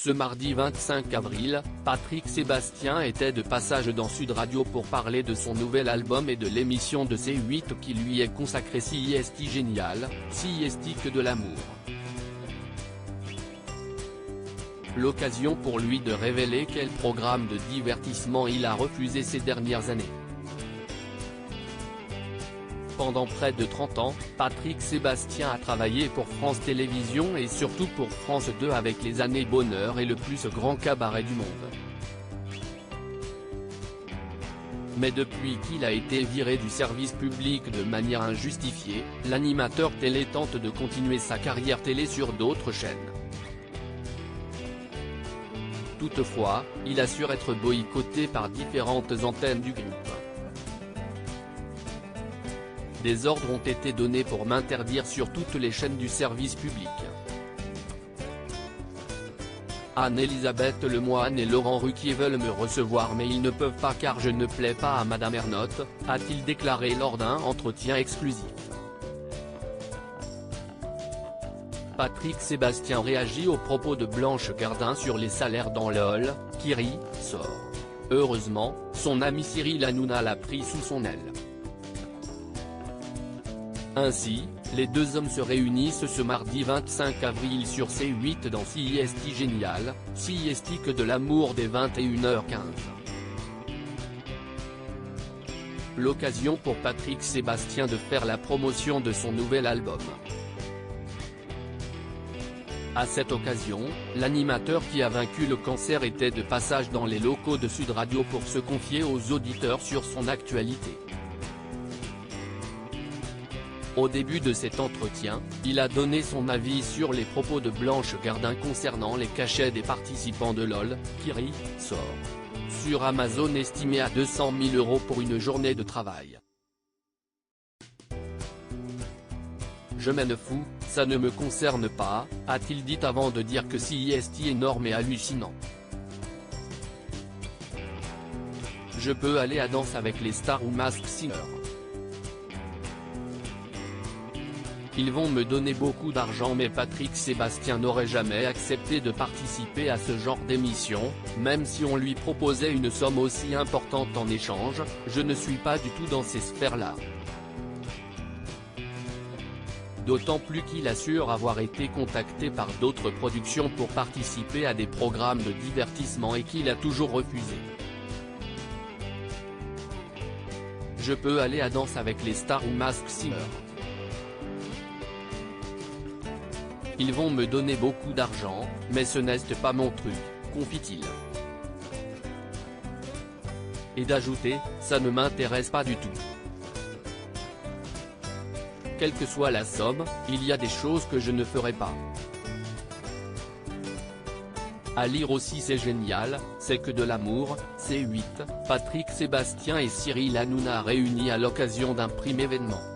Ce mardi 25 avril, Patrick Sébastien était de passage dans Sud Radio pour parler de son nouvel album et de l'émission de C8 qui lui est consacrée Si est-il génial, si est-il que de l'amour. L'occasion pour lui de révéler quel programme de divertissement il a refusé ces dernières années. Pendant près de 30 ans, Patrick Sébastien a travaillé pour France Télévisions et surtout pour France 2 avec Les Années Bonheur et Le plus grand cabaret du monde. Mais depuis qu'il a été viré du service public de manière injustifiée, l'animateur télé tente de continuer sa carrière télé sur d'autres chaînes. Toutefois, il assure être boycotté par différentes antennes du groupe. Des ordres ont été donnés pour m'interdire sur toutes les chaînes du service public. Anne-Elisabeth Lemoine et Laurent Ruquier veulent me recevoir mais ils ne peuvent pas car je ne plais pas à Madame Ernotte, a-t-il déclaré lors d'un entretien exclusif. Patrick Sébastien réagit aux propos de Blanche Gardin sur les salaires dans LOL, qui rit, sort. Heureusement, son ami Cyril Hanouna l'a pris sous son aile. Ainsi, les deux hommes se réunissent ce mardi 25 avril sur C8 dans Si est-il génial, si est-il que de l'amour dès 21h15. L'occasion pour Patrick Sébastien de faire la promotion de son nouvel album. À cette occasion, l'animateur qui a vaincu le cancer était de passage dans les locaux de Sud Radio pour se confier aux auditeurs sur son actualité. Au début de cet entretien, il a donné son avis sur les propos de Blanche Gardin concernant les cachets des participants de LOL, qui rit, sort. Sur Amazon estimé à 200 000 € pour une journée de travail. Je m'en fous, ça ne me concerne pas, a-t-il dit avant de dire que Si est-il énorme et hallucinant. Je peux aller à Danse avec les stars ou Masked Singer. Ils vont me donner beaucoup d'argent mais Patrick Sébastien n'aurait jamais accepté de participer à ce genre d'émission, même si on lui proposait une somme aussi importante en échange, je ne suis pas du tout dans ces sphères-là. D'autant plus qu'il assure avoir été contacté par d'autres productions pour participer à des programmes de divertissement et qu'il a toujours refusé. Je peux aller à Danse avec les stars ou Masked Singer. Ils vont me donner beaucoup d'argent, mais ce n'est pas mon truc, confie-t-il. Et d'ajouter, ça ne m'intéresse pas du tout. Quelle que soit la somme, il y a des choses que je ne ferai pas. À lire aussi C'est génial, c'est que de l'amour, C8, Patrick Sébastien et Cyril Hanouna réunis à l'occasion d'un prime événement.